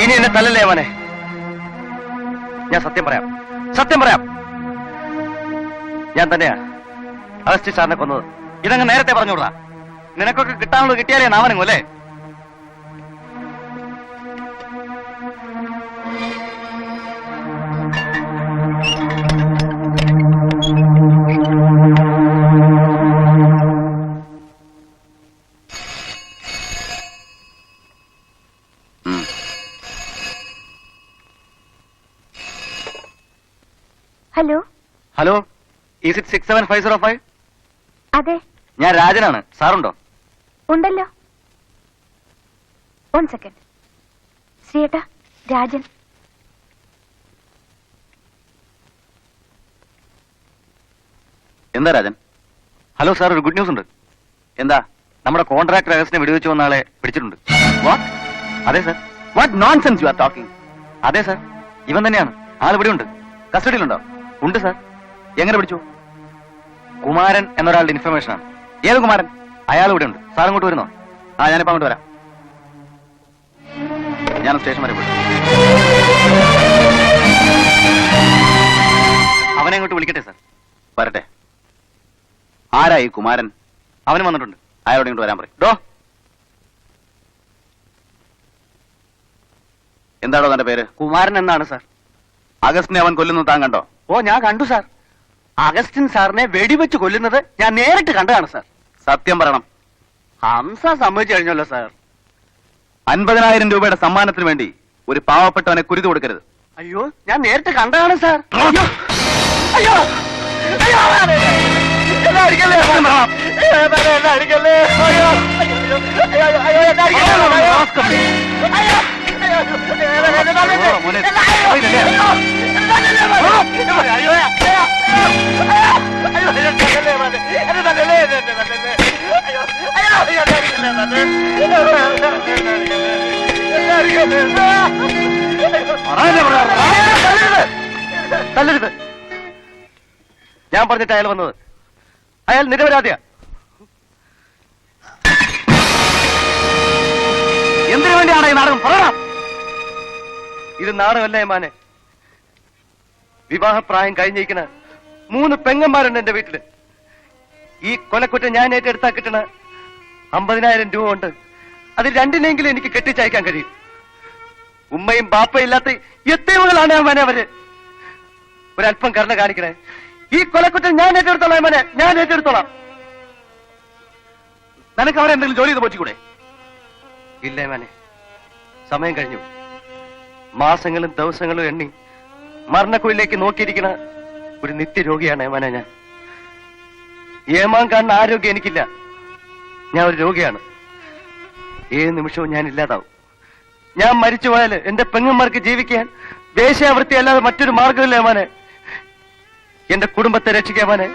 ഇനി എന്നെ തല്ലല്ലേ മോനെ. ഞാൻ സത്യം പറയാം, സത്യം പറയാം. ഞാൻ തന്നെയാ അഗസ്റ്റി സാറിനെ കൊന്നത്. ഇതങ്ങ് നേരത്തെ പറഞ്ഞുകൂടാ. നിനക്കൊക്കെ കിട്ടാനുള്ളത് കിട്ടിയാലേ നാവനങ്ങും അല്ലേ? Hello hello, is it 67505? അതെ, ഞാൻ രാജനാണ്. സാറുണ്ടോ? ഉണ്ടല്ലോ. 1 സെക്കൻഡ്. ശ്രീയേട്ടാ, രാജൻ. എന്താ രാജൻ? ഹലോ സാർ, ഒരു ഗുഡ് ന്യൂസ് ഉണ്ട്. എന്താ? നമ്മുടെ കോൺട്രാക്ടർ അഗസ്റ്റിനെ വെടിവെച്ച് വന്ന ആളെ പിടിച്ചിട്ടുണ്ട്. വാട്ട്? അതെ sir. What nonsense you are talking? അതെ സാർ, ഇവൻ തന്നെയാണ്. ആൾ ഇവിടെ ഉണ്ട്. കസ്റ്റഡിയിലുണ്ടോ? ഉണ്ട് സാർ. എങ്ങനെ പിടിച്ചു? കുമാരൻ എന്നൊരാളുടെ ഇൻഫർമേഷൻ ആണ്. ഏത് കുമാരൻ? അയാൾ ഇവിടെ ഉണ്ട്. സാർ അങ്ങോട്ട് വരുന്നോ? ആ, ഞാനിപ്പോ അങ്ങോട്ട് വരാം. ഞാൻ സ്റ്റേഷൻ വരെ പോയി. അവനെ അങ്ങോട്ട് വിളിക്കട്ടെ സാർ? വരട്ടെ. ആരായി കുമാരൻ? അവനും വന്നിട്ടുണ്ട്. അയാളോട് ഇങ്ങോട്ട് വരാൻ പറയും. ഡോ, എന്താണോ തന്റെ പേര്? കുമാരൻ എന്നാണ് സാർ. അഗസ്റ്റിനെ അവൻ കൊല്ലുന്നത് താൻ കണ്ടോ? ഓ, ഞാൻ കണ്ടു സാർ. അഗസ്റ്റിൻ സാറിനെ വെടിവെച്ച് കൊല്ലുന്നത് ഞാൻ നേരിട്ട് കണ്ടതാണ് സാർ. സത്യം പറയണം. ഹംസ സമ്മതിച്ചു കഴിഞ്ഞല്ലോ സാർ. 50,000 രൂപയുടെ സമ്മാനത്തിന് വേണ്ടി ഒരു പാവപ്പെട്ടവനെ കുരുതി കൊടുക്കരുത്. അയ്യോ, ഞാൻ നേരിട്ട് കണ്ടതാണ് സാർ. അയ്യോ, അയ്യോ, അയ്യോ, എന്നെ അടിക്കല്ലേ, എന്നെ അടിക്കല്ലേ, അയ്യോ, അയ്യോ, അയ്യോ, എന്നെ അടിക്കല്ലേ, തല്ലരുത്. ഞാൻ പറഞ്ഞിട്ട് അയാൾ വന്നത്. അയാൾ നിരപരാധിയാ. എന്തിനു വേണ്ടിയാണ് ഈ നാടകം? പറയണം. ഇത് നാടകമല്ല മാനെ. വിവാഹപ്രായം കഴിഞ്ഞിരിക്കുന്ന 3 പെങ്ങന്മാരുണ്ട് എന്റെ വീട്ടില്. ഈ കൊലക്കുറ്റം ഞാൻ ഏറ്റെടുത്താ കിട്ടണ 50,000 രൂപ ഉണ്ട്. അതിൽ 2-നെങ്കിലും എനിക്ക് കെട്ടിച്ചയക്കാൻ കഴിയും. ഉമ്മയും ബാപ്പയും ഇല്ലാത്ത എത്തിയവകളാണ് മാനെ അവര്. ഒരല്പം കരുണ കാണിക്കണേ. ഈ കൊലക്കുറ്റം ഞാൻ ഏറ്റെടുത്തോളാം മാനെ, ഞാൻ ഏറ്റെടുത്തോളാം. നിനക്ക് അവരെ എന്തെങ്കിലും ജോലി ചെയ്ത് പോയിക്കൂടെ? ഇല്ലേ മാനെ, സമയം കഴിഞ്ഞു. മാസങ്ങളും ദിവസങ്ങളും എണ്ണി മരണക്കുഴിലേക്ക് നോക്കിയിരിക്കുന്ന ഒരു നിത്യരോഗിയാണ് ഏമാനെ ഞാൻ. ഏമാൻ കാണുന്ന ആരോഗ്യം എനിക്കില്ല. ഞാൻ ഒരു രോഗിയാണ്. ഏത് നിമിഷവും ഞാൻ ഇല്ലാതാവും. ഞാൻ മരിച്ചു പോയാൽ എന്റെ പെങ്ങന്മാർക്ക് ജീവിക്കാൻ വേശ്യാവൃത്തി അല്ലാതെ മറ്റൊരു മാർഗമില്ല ഏമാനെ. എന്റെ കുടുംബത്തെ രക്ഷിക്കാമാനെ.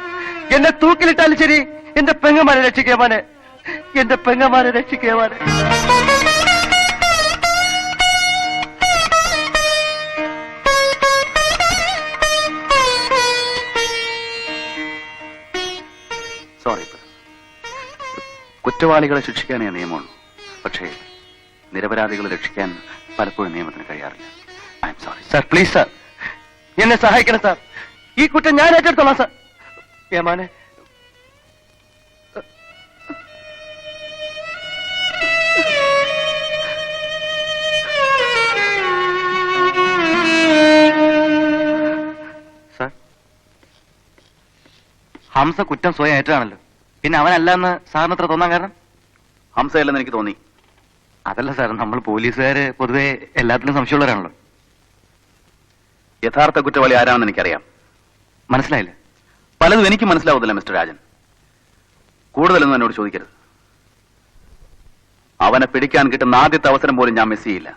എന്നെ തൂക്കിലിട്ടാലും ശരി എന്റെ പെങ്ങന്മാരെ രക്ഷിക്കാമാനെ. എന്റെ പെങ്ങന്മാരെ രക്ഷിക്കാമാനെ. സോറി, കുറ്റവാളികളെ ശിക്ഷിക്കാനേ നിയമമുള്ളൂ. പക്ഷേ നിരപരാധികളെ രക്ഷിക്കാൻ പലപ്പോഴും നിയമത്തിന് കഴിയാറില്ല. I am sorry sir. Please sir, എന്നെ സഹായിക്കണം സാർ. ഈ കുറ്റം ഞാൻ ഏറ്റെടുത്തോളാം സാർ. ഏമാനെ, സാർ, ഹംസ കുറ്റം സ്വയം ഏറ്റാണല്ലോ. പിന്നെ അവനല്ലെന്ന് സാറിന് അത്ര തോന്നാൻ കാരണം? ഹംസയല്ലെന്ന് എനിക്ക് തോന്നി. അതല്ല സാർ, നമ്മൾ പോലീസുകാര് പൊതുവെ എല്ലാത്തിലും സംശയമുള്ളവരാണല്ലോ. യഥാർത്ഥ കുറ്റവാളി ആരാണെന്ന് എനിക്കറിയാം. മനസ്സിലായില്ല? പലതും എനിക്ക് മനസ്സിലാവുന്നില്ല മിസ്റ്റർ രാജൻ. കൂടുതലൊന്നും എന്നോട് ചോദിക്കരുത്. അവനെ പിടിക്കാൻ കിട്ടുന്ന ആദ്യത്തെ അവസരം പോലും ഞാൻ മിസ് ചെയ്യില്ല.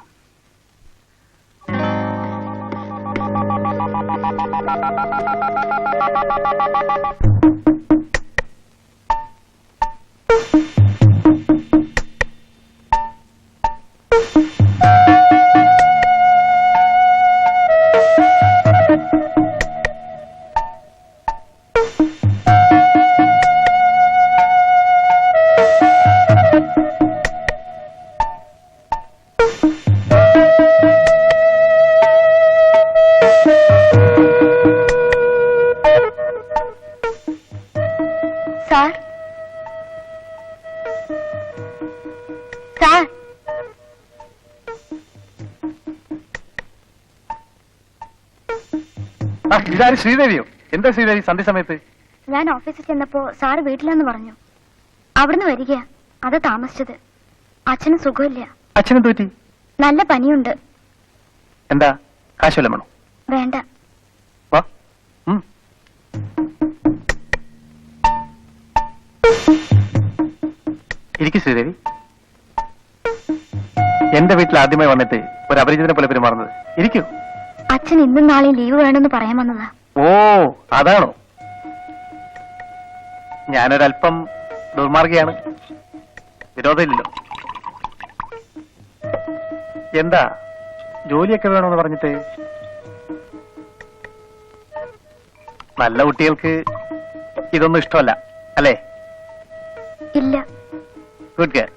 ഇതാര് ശ്രീദേവിയോ? എന്താ ശ്രീദേവി സന്ധ്യ സമയത്ത്? ഞാൻ ഓഫീസിൽ ചെന്നപ്പോ സാറ് വീട്ടിലെന്ന് പറഞ്ഞു. അവിടുന്ന് വരികയാ. അത് താമസിച്ചത്. അച്ഛന് സുഖമില്ല. അച്ഛനും തോറ്റി? നല്ല പനിയുണ്ട്. എന്താ കാശ് വല്ലം വേണോ? വേണ്ട. വാ. ഇരിക്കു ശ്രീദേവി. എന്റെ വീട്ടിൽ ആദ്യമായി വന്നിട്ട് ഒരു അപരിചിതനെ പോലെ പെരുമാറുന്നത്. ഇരിക്കൂ. അച്ഛൻ ഇന്നും നാളെയും ലീവ് വേണമെന്ന് പറയാൻ വന്നതാ. ഓ, അതാണോ? ഞാനൊരല്പം ദുർമാർഗിയാണ്. വിരോധമില്ലല്ലോ. എന്താ ജോലിയൊക്കെ വേണമെന്ന് പറഞ്ഞിട്ട്? നല്ല കുട്ടികൾക്ക് ഇതൊന്നും ഇഷ്ടമല്ല അല്ലേ? ഇല്ല. Good girl.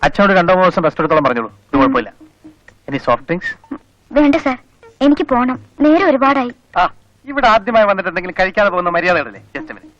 അച്ഛനോട് 2-3 ദിവസം റെസ്റ്റ് എടുത്തോളം പറഞ്ഞോളൂ. ഇത് കുഴപ്പമില്ല. ഇനി സോഫ്റ്റ് ഡ്രിങ്ക്സ്? വേണ്ട സാർ, എനിക്ക് പോണം. നേരെ ഒരുപാടായി. ആ, ഇവിടെ ആദ്യമായി വന്നിട്ട് എന്തെങ്കിലും കഴിക്കാതെ പോകുന്ന മര്യാദകളല്ലേ? Just minute.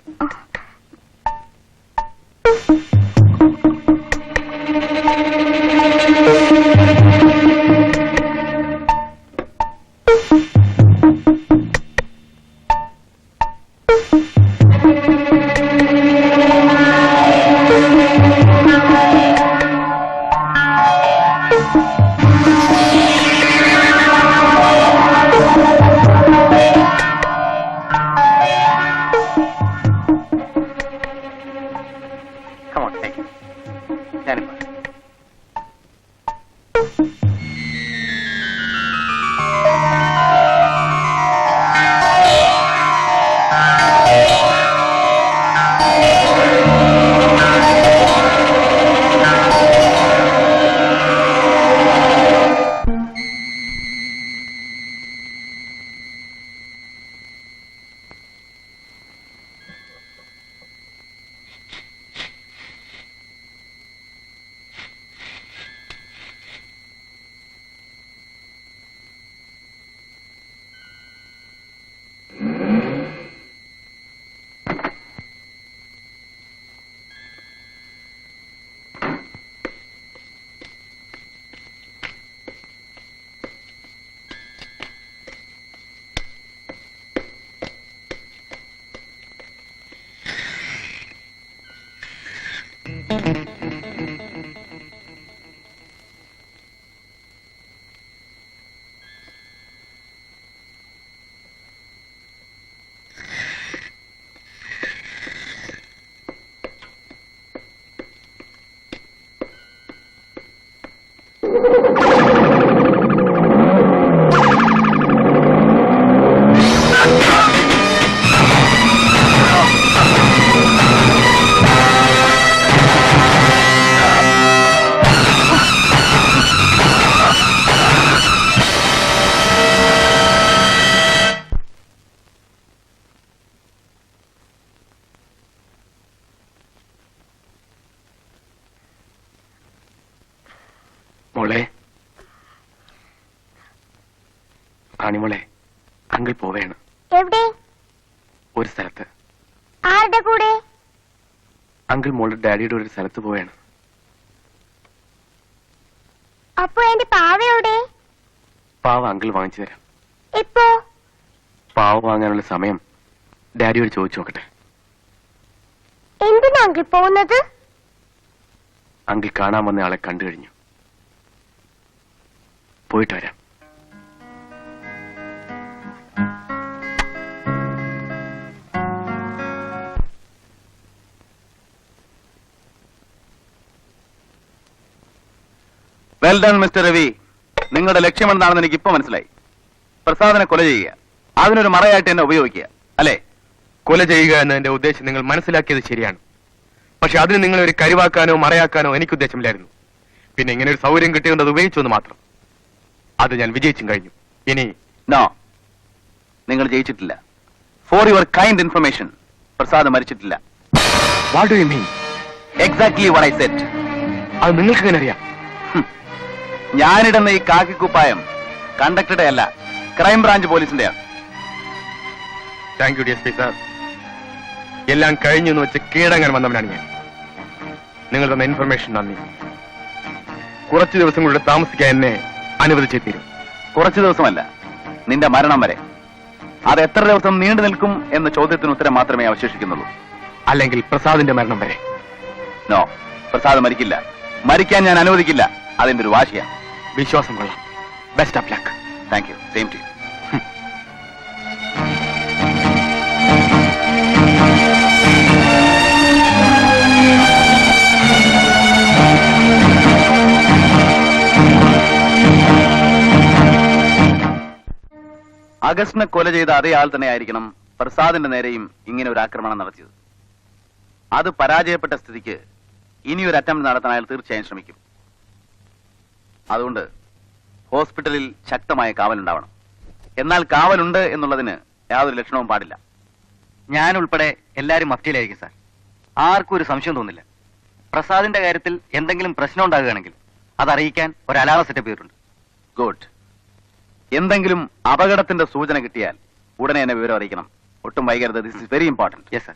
മോളെ, റാണിമോളെ, അങ്കിൾ പോവേണ്. എവിടെ? ഒരു സ്ഥലത്ത്. ആരുടെ കൂടെ? അങ്കിൾ മോളുടെ ഡാഡിയുടെ ഒരു സ്ഥലത്ത് പോവേണ്. അപ്പൊ എന്റെ പാവ എവിടെ? പാവ അങ്കിൾ വാങ്ങിച്ചു തരാം. ഇപ്പോ? പാവ വാങ്ങാനുള്ള സമയം ഡാഡിയോട് ചോദിച്ചു നോക്കട്ടെ. എന്തിനാ അങ്കിൾ പോകുന്നത്? അങ്കിൾ കാണാൻ വന്ന ആളെ കണ്ടു കഴിഞ്ഞു. പോയിട്ട് വരാം. Well done mister Ravi. നിങ്ങളുടെ ലക്ഷ്യമെന്താണെന്ന് എനിക്ക് ഇപ്പൊ മനസ്സിലായി. പ്രസാദിനെ കൊല ചെയ്യുക, അതിനൊരു മറയായിട്ട് എന്നെ ഉപയോഗിക്കുക, അല്ലേ? കൊല ചെയ്യുക എന്നതിന്റെ ഉദ്ദേശം നിങ്ങൾ മനസ്സിലാക്കിയത് ശരിയാണ്. പക്ഷെ അതിന് നിങ്ങളെ ഒരു കരുവാക്കാനോ മറയാക്കാനോ എനിക്ക് ഉദ്ദേശമില്ലായിരുന്നു. പിന്നെ ഇങ്ങനെ ഒരു സൗകര്യം കിട്ടിയത് അത് ഉപയോഗിച്ചു എന്ന് മാത്രം. അത് ഞാൻ വിജയിച്ചും കഴിഞ്ഞു. ഇനി നോ, നിങ്ങൾ ജയിച്ചിട്ടില്ല. For your kind information, Prasad മരിച്ചിട്ടില്ല. What do you mean? Exactly what I said. അത് നിങ്ങൾക്ക് എങ്ങനെ അറിയാം? ഞാനിടുന്ന ഈ കാക്കിക്കുപ്പായം കണ്ടക്ടറുടെ അല്ല, ക്രൈംബ്രാഞ്ച് പോലീസിന്റെയാണ്. Thank you DSP sir. എല്ലാം കഴിഞ്ഞു എന്ന് വെച്ച് കീഴടങ്ങാൻ വന്നവനാണ് ഞാൻ. നിങ്ങൾ തന്ന ഇൻഫർമേഷൻ നന്ദി. കുറച്ചു ദിവസങ്ങളുടെ താമസിക്കാൻ എന്നെ അനുവദിച്ചേ തീരും. കുറച്ചു ദിവസമല്ല, നിന്റെ മരണം വരെ. അത് എത്ര ദിവസം നീണ്ടു നിൽക്കും എന്ന ചോദ്യത്തിന് ഉത്തരം മാത്രമേ അവശേഷിക്കുന്നുള്ളൂ. അല്ലെങ്കിൽ പ്രസാദിന്റെ മരണം വരെ. നോ, പ്രസാദ് മരിക്കില്ല. മരിക്കാൻ ഞാൻ അനുവദിക്കില്ല. അതിന്റെ ഒരു വാശിയാണ്. വിശ്വാസം കൊള്ളാം. Best of luck. Thank you. Same to you. അഗസ്റ്റിനെ കൊല ചെയ്ത അതേ ആൾ തന്നെ ആയിരിക്കണം പ്രസാദിന്റെ നേരെയും ഇങ്ങനെ ഒരു ആക്രമണം നടത്തിയത്. അത് പരാജയപ്പെട്ട സ്ഥിതിക്ക് ഇനിയൊരു അറ്റംപ്റ്റ് നടത്താൻ അയാൾ തീർച്ചയായും ശ്രമിക്കും. അതുകൊണ്ട് ഹോസ്പിറ്റലിൽ ശക്തമായ കാവലുണ്ടാവണം. എന്നാൽ കാവലുണ്ട് എന്നുള്ളതിന് യാതൊരു ലക്ഷണവും പാടില്ല. ഞാൻ ഉൾപ്പെടെ എല്ലാവരും മഫ്റ്റിയിലായിരിക്കും സാർ. ആർക്കും ഒരു സംശയം തോന്നില്ല. പ്രസാദിന്റെ കാര്യത്തിൽ എന്തെങ്കിലും പ്രശ്നം ഉണ്ടാകുകയാണെങ്കിൽ അതറിയിക്കാൻ ഒരു അലാറം സെറ്റപ്പ് ചെയ്തിട്ടുണ്ട്. ഗുഡ്. എന്തെങ്കിലും അപകടത്തിന്റെ സൂചന കിട്ടിയാൽ ഉടനെ എന്നെ വിവരം അറിയിക്കണം. ഒട്ടും വൈകരുത്. This is very important. Yes sir.